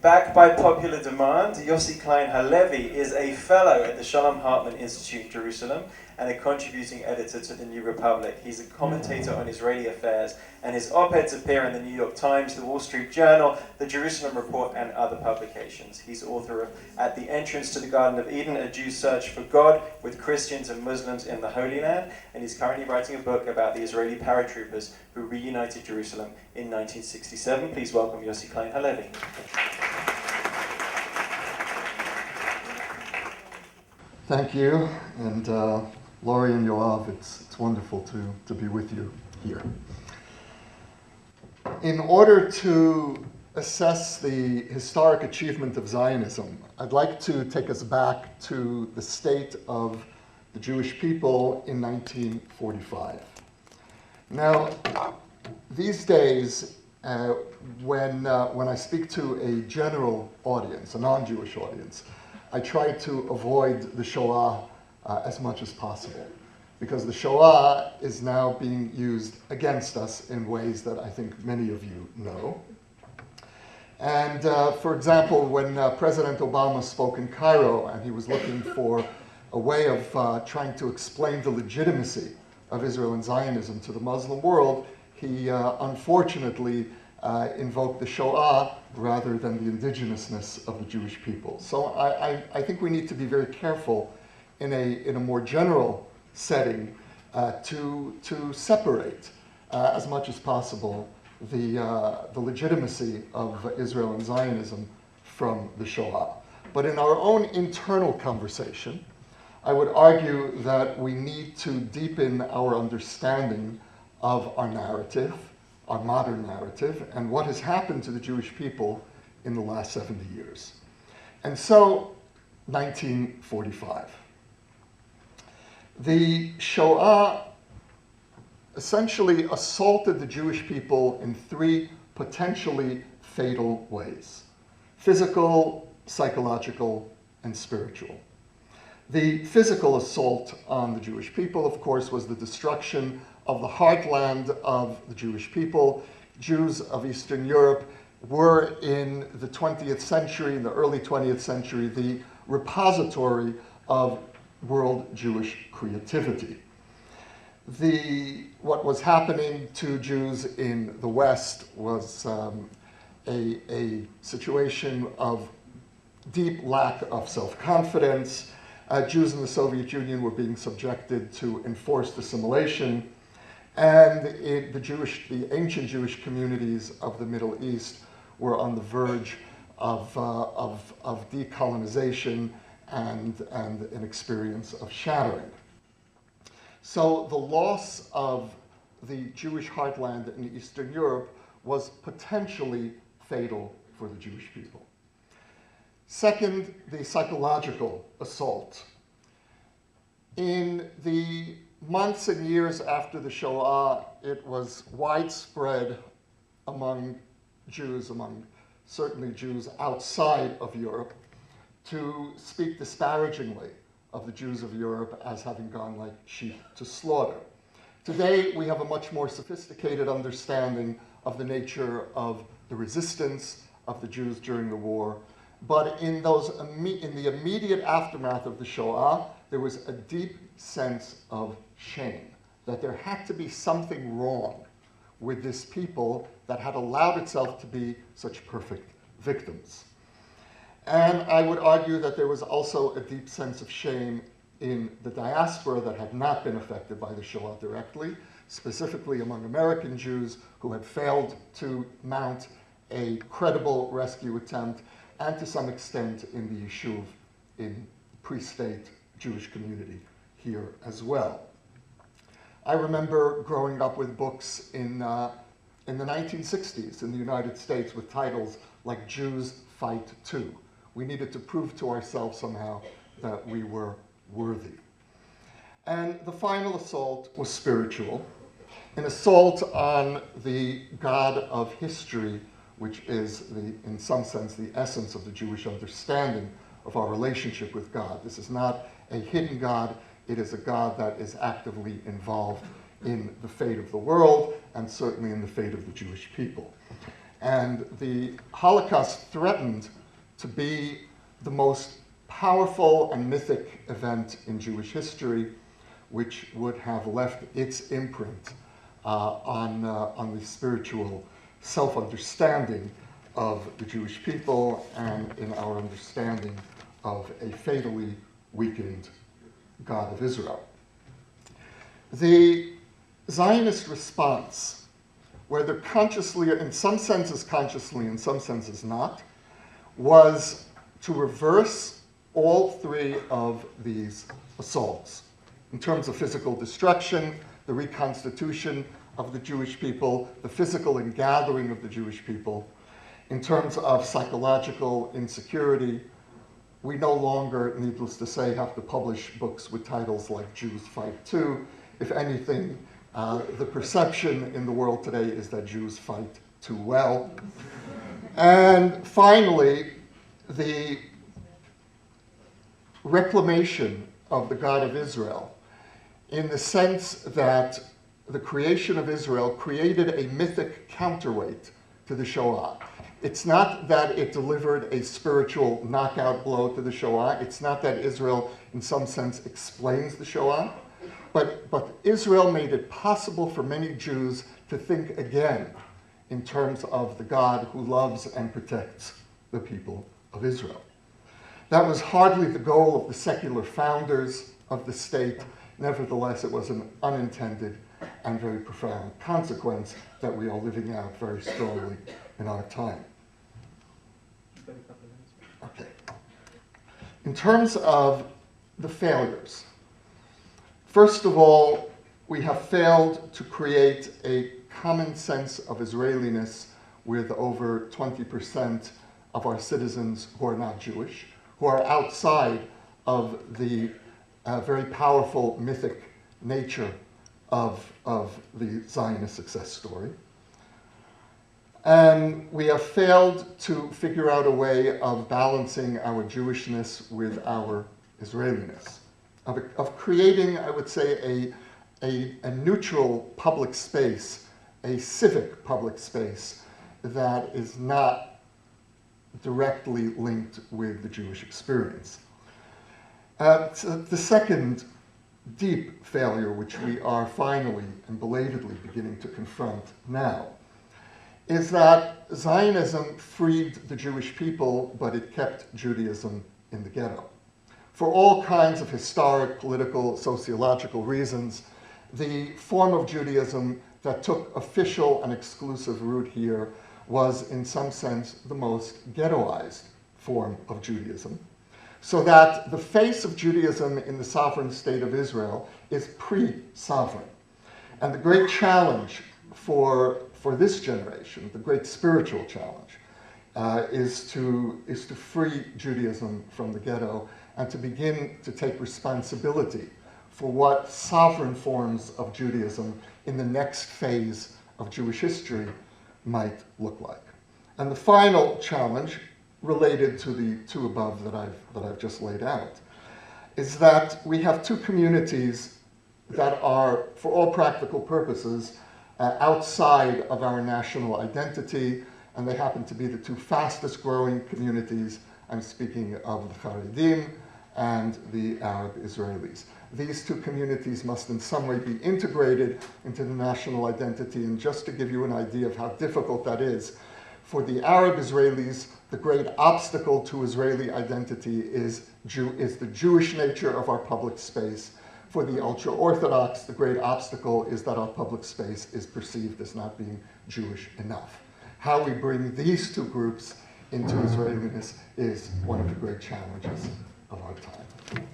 Backed by popular demand, Yossi Klein Halevi is a fellow at the Shalom Hartman Institute in Jerusalem and a contributing editor to the New Republic. He's a commentator on Israeli affairs, and his op-eds appear in the New York Times, the Wall Street Journal, the Jerusalem Report, and other publications. He's author of At the Entrance to the Garden of Eden, A Jew's Search for God with Christians and Muslims in the Holy Land, and he's currently writing a book about the Israeli paratroopers who reunited Jerusalem in 1967. Please welcome Yossi Klein Halevi. Thank you, and Laurie and Yoav, it's wonderful to be with you here. In order to assess the historic achievement of Zionism, I'd like to take us back to the state of the Jewish people in 1945. Now, these days, when I speak to a general audience, a non-Jewish audience, I try to avoid the Shoah as much as possible, because the Shoah is now being used against us in ways that I think many of you know. And for example, when President Obama spoke in Cairo and he was looking for a way of trying to explain the legitimacy of Israel and Zionism to the Muslim world, he unfortunately invoked the Shoah rather than the indigenousness of the Jewish people. So I think we need to be very careful in a more general setting to separate as much as possible the legitimacy of Israel and Zionism from the Shoah. But in our own internal conversation, I would argue that we need to deepen our understanding of our narrative, our modern narrative, and what has happened to the Jewish people in the last 70 years. And so, 1945. The Shoah essentially assaulted the Jewish people in three potentially fatal ways: physical, psychological, and spiritual. The physical assault on the Jewish people, of course, was the destruction of the heartland of the Jewish people. Jews of Eastern Europe were in the 20th century, in the early 20th century, the repository of world Jewish creativity. What was happening to Jews in the West was a situation of deep lack of self-confidence. Jews in the Soviet Union were being subjected to enforced assimilation, and the ancient Jewish communities of the Middle East were on the verge of decolonization and an experience of shattering. So the loss of the Jewish heartland in Eastern Europe was potentially fatal for the Jewish people. Second, the psychological assault. In the months and years after the Shoah, it was widespread among Jews, among certainly Jews outside of Europe, to speak disparagingly of the Jews of Europe as having gone like sheep to slaughter. Today, we have a much more sophisticated understanding of the nature of the resistance of the Jews during the war. But in the immediate aftermath of the Shoah, there was a deep sense of shame, that there had to be something wrong with this people that had allowed itself to be such perfect victims. And I would argue that there was also a deep sense of shame in the diaspora that had not been affected by the Shoah directly, specifically among American Jews who had failed to mount a credible rescue attempt, and to some extent in the Yishuv, in pre-state Jewish community here as well. I remember growing up with books in the 1960s in the United States with titles like Jews Fight Too. We needed to prove to ourselves somehow that we were worthy. And the final assault was spiritual, an assault on the God of history, which is, in some sense, the essence of the Jewish understanding of our relationship with God. This is not a hidden God. It is a God that is actively involved in the fate of the world, and certainly in the fate of the Jewish people. And the Holocaust threatened to be the most powerful and mythic event in Jewish history, which would have left its imprint on the spiritual self-understanding of the Jewish people and in our understanding of a fatally weakened God of Israel. The Zionist response, whether consciously, or in some senses consciously, in some senses not, was to reverse all three of these assaults in terms of physical destruction, the reconstitution of the Jewish people, the physical ingathering of the Jewish people. In terms of psychological insecurity, we no longer, needless to say, have to publish books with titles like Jews Fight Too. If anything, the perception in the world today is that Jews fight too well. And finally, the reclamation of the God of Israel, in the sense that the creation of Israel created a mythic counterweight to the Shoah. It's not that it delivered a spiritual knockout blow to the Shoah. It's not that Israel, in some sense, explains the Shoah. But Israel made it possible for many Jews to think again in terms of the God who loves and protects the people of Israel. That was hardly the goal of the secular founders of the state. Nevertheless, it was an unintended and very profound consequence that we are living out very strongly in our time. Okay. In terms of the failures, first of all, we have failed to create a common sense of Israeliness with over 20% of our citizens who are not Jewish, who are outside of the very powerful mythic nature of the Zionist success story. And we have failed to figure out a way of balancing our Jewishness with our Israeliness, of creating, I would say, a neutral public space, a civic public space that is not directly linked with the Jewish experience. The second deep failure, which we are finally and belatedly beginning to confront now, is that Zionism freed the Jewish people, but it kept Judaism in the ghetto. For all kinds of historic, political, sociological reasons, the form of Judaism that took official and exclusive root here was, in some sense, the most ghettoized form of Judaism, so that the face of Judaism in the sovereign state of Israel is pre-sovereign. And the great challenge for this generation, the great spiritual challenge, is to free Judaism from the ghetto and to begin to take responsibility for what sovereign forms of Judaism in the next phase of Jewish history might look like. And the final challenge, related to the two above that I've just laid out, is that we have two communities that are, for all practical purposes, outside of our national identity, and they happen to be the two fastest growing communities. I'm speaking of the Haredim and the Arab Israelis. These two communities must in some way be integrated into the national identity, and just to give you an idea of how difficult that is, for the Arab Israelis, the great obstacle to Israeli identity is the Jewish nature of our public space. For the ultra-Orthodox, the great obstacle is that our public space is perceived as not being Jewish enough. How we bring these two groups into Israeliness is one of the great challenges of our time.